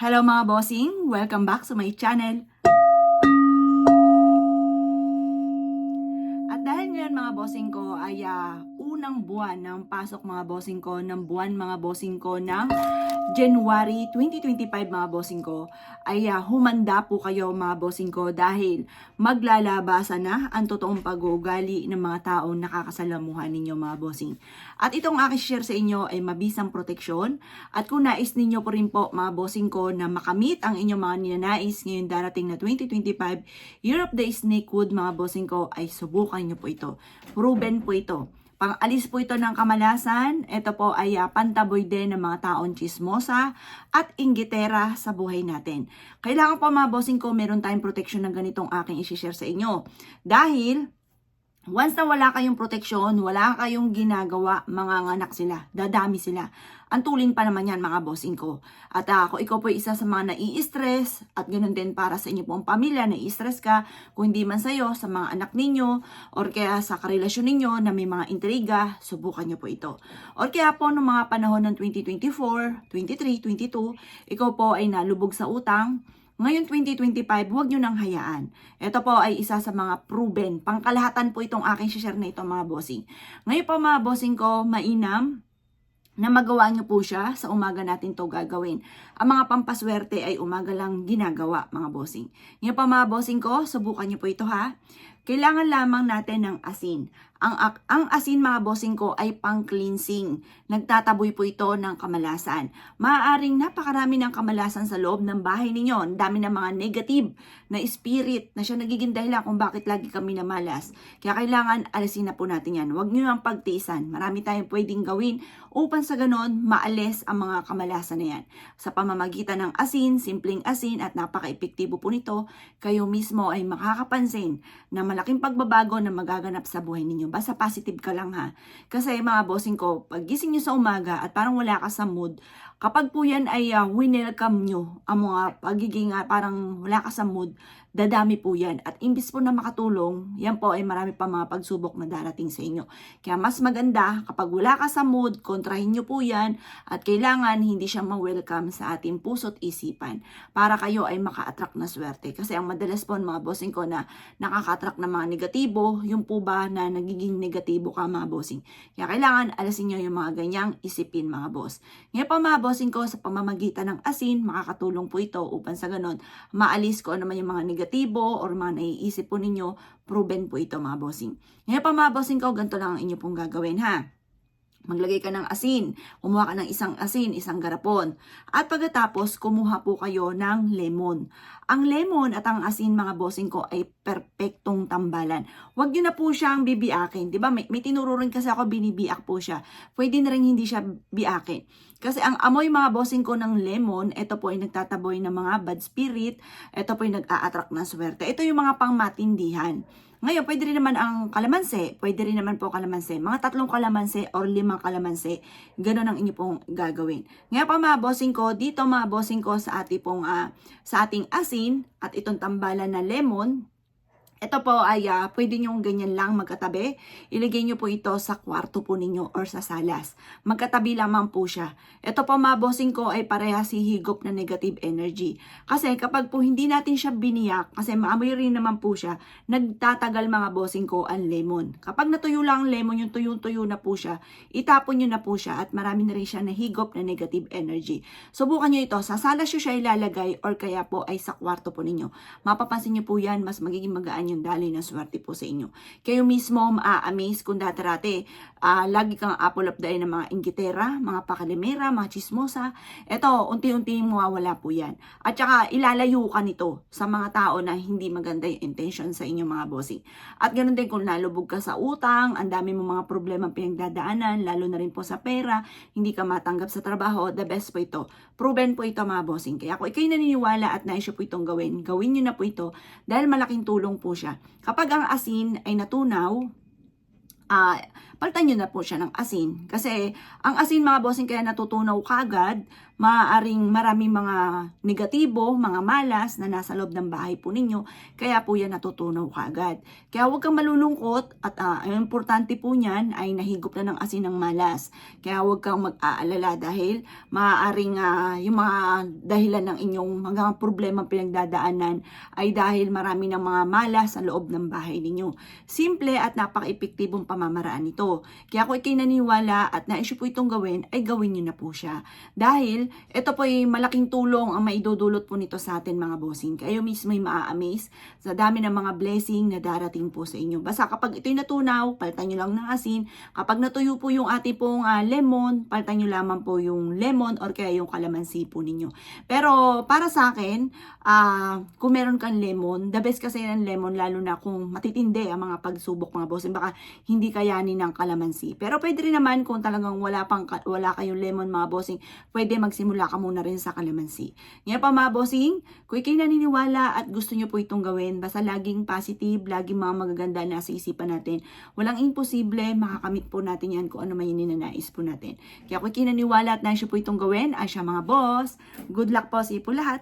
Hello mga bossing! Welcome back sa my channel. At dahil ngayon mga bossing ko ay unang buwan ng pasok mga bossing ko, ng buwan mga bossing ko ng January 2025 mga bossing ko, ay humanda po kayo mga bossing ko dahil maglalabasan na ang totoong pag-uugali ng mga taong nakakasalamuhan ninyo mga bossing. At itong aking share sa inyo ay mabisang proteksyon at kung nais ninyo po rin po mga bossing ko na makamit ang inyong mga ninanais ngayong darating na 2025 Year of the Snakewood mga bossing ko ay subukan nyo po ito. Proven po ito. Pang-alis po ito ng kamalasan. Ito po ay pantaboy din ng mga taong chismosa at inggitera sa buhay natin. Kailangan po mga bossing ko, meron tayong protection ng ganitong aking isi-share sa inyo. Dahil once na wala kayong proteksyon, wala kayong ginagawa, manganganak sila, dadami sila. Ang tulin pa naman yan mga bossing ko. At ako, ikaw po isa sa mga nai-stress at ganoon din para sa inyo pong pamilya, nai-stress ka, kung hindi man sa'yo, sa mga anak ninyo, or kaya sa karelasyon ninyo na may mga intriga, subukan nyo po ito. Or kaya po noong mga panahon ng 2024, 23, 22, ikaw po ay nalubog sa utang. Ngayon 2025, huwag nyo nang hayaan. Ito po ay isa sa mga proven. Pangkalahatan po itong aking share na ito mga bossing. Ngayon po mga bossing ko, mainam na magawa nyo po siya sa umaga natin to gagawin. Ang mga pampaswerte ay umaga lang ginagawa mga bossing. Ngayon po mga bossing ko, subukan nyo po ito ha. Kailangan lamang natin ng asin. Ang asin mga bossing ko ay pang-cleansing. Nagtataboy po ito ng kamalasan. Maaaring napakarami ng kamalasan sa loob ng bahay ninyo. Ang dami ng mga negative na spirit na siya nagiging dahilan kung bakit lagi kami namalas. Kaya kailangan alisin na po natin yan. Huwag nyo ang pagtiisan. Marami tayong pwedeng gawin upang sa ganon maalis ang mga kamalasan na yan. Sa pamamagitan ng asin, simpleng asin at napaka-epektibo po nito, kayo mismo ay makakapansin na malaking pagbabago na magaganap sa buhay ninyo. Basta positive ka lang ha. Kasi mga bossing ko, pag gising nyo sa umaga at parang wala ka sa mood, kapag po yan ay winelcome nyo ang mga pagiging parang wala ka sa mood, dadami po yan. At imbis po na makatulong, yan po ay marami pa mga pagsubok na darating sa inyo. Kaya mas maganda kapag wala ka sa mood, kontrahin nyo po yan at kailangan hindi siya ma-welcome sa ating puso't isipan para kayo ay maka-attract na swerte. Kasi ang madalas po mga bossing ko na nakaka-attract ng mga negatibo, yung po ba na nagiging negatibo ka mga bossing. Kaya kailangan alasin nyo yung mga ganyang isipin mga boss. Ngayon pa mga bossing ko, sa pamamagitan ng asin, makakatulong po ito upang sa ganon, maalis ko naman yung mga negatibo or mga naiisip po ninyo, proven po ito mga bossing. Ngayon pa mga bossing ko, ganito lang ang inyo pong gagawin ha. Maglagay ka ng asin, kumuha ka ng isang asin, isang garapon. At pagkatapos, kumuha po kayo ng lemon. Ang lemon at ang asin mga bossing ko ay perpektong tambalan. Huwag nyo na po siyang bibiakin. Diba? May tinuro rin kasi ako, binibiak po siya. Pwede na rin hindi siya biakin. Kasi ang amoy mga bossing ko ng lemon, ito po ay nagtataboy ng mga bad spirit. Ito po ay nag-a-attract ng swerte. Ito yung mga pangmatindihan. Ngayon, pwede rin naman ang kalamansi. Pwede rin naman po kalamansi. Mga 3 kalamansi or 5 kalamansi. Ganun ang inyo pong gagawin. Ngayon pa mga bossing ko, dito mga bossing ko sa ating asin at itong tambalan na lemon, ito po ay pwede nyo ganyan lang magkatabi. Ilagay nyo po ito sa kwarto po ninyo or sa salas. Magkatabi lamang po siya. Ito po mga bossing ko ay parehas hihigop na negative energy. Kasi kapag po hindi natin siya biniyak, kasi maamoy rin naman po siya, nagtatagal mga bossing ko ang lemon. Kapag natuyo lang ang lemon, yung tuyo-tuyo na po siya, itapon nyo na po siya at marami na rin siya nahigop na negative energy. Subukan nyo ito. Sa salas nyo siya ilalagay or kaya po ay sa kwarto po ninyo. Mapapansin nyo po yan, mas magiging magaan yung daloy ng swerte po sa inyo. Kayo mismo maa-amaze kung dati-rati lagi kang apple of the eye ng mga inggitera, mga pakalimera, mga chismosa. Ito, unti-unti mawawala po yan. At saka ilalayo ka nito sa mga tao na hindi maganda yung intention sa inyong mga bossing. At ganoon din kung nalubog ka sa utang, ang dami mo mga problema pinagdadaanan, lalo na rin po sa pera, hindi ka matanggap sa trabaho, the best po ito. Proven po ito mga bossing. Kaya kung ikaw'y naniniwala at naisyo po itong gawin nyo na po ito dahil malaking tulong po siya. Kapag ang asin ay natunaw, palitan nyo na po siya ng asin. Kasi ang asin mga bossing kaya natutunaw kagad, maaaring maraming mga negatibo, mga malas na nasa loob ng bahay po ninyo, kaya po yan natutunaw kaagad. Kaya huwag kang malulungkot at ang importante po niyan ay nahigop na ng asin ng malas. Kaya huwag kang mag-aalala dahil maaaring yung mga dahilan ng inyong mga problema pinagdadaanan ay dahil marami ng mga malas sa loob ng bahay ninyo. Simple at napaka-epektibong pamamaraan ito. Kaya kung ikay naniwala at nais po itong gawin, ay gawin nyo na po siya. Dahil ito po ay malaking tulong ang maidudulot po nito sa atin mga bossing. Kayo mismo ay maa-amaze sa dami ng mga blessing na darating po sa inyo. Basta kapag ito'y natunaw, palitan nyo lang ng asin. Kapag natuyo po yung ating pong lemon, palitan nyo lamang po yung lemon or kaya yung kalamansi po ninyo. Pero para sa akin, kung meron kang lemon, the best kasi ng lemon lalo na kung matitindi ang mga pagsubok mga bossing, baka hindi kayanin ng kalamansi. Pero pwede rin naman kung talagang wala kayong lemon mga bossing, pwede magsimula ka muna rin sa kalamansi. Ngayon pa mga bossing, kung ikay naniniwala at gusto nyo po itong gawin, basta laging positive, laging mga magaganda na sa isipan natin. Walang imposible, makakamit po natin yan kung ano man yung ninanais po natin. Kaya kung ikay naniniwala at nais nyo po itong gawin, ay siya mga boss, good luck po sa iyo po lahat.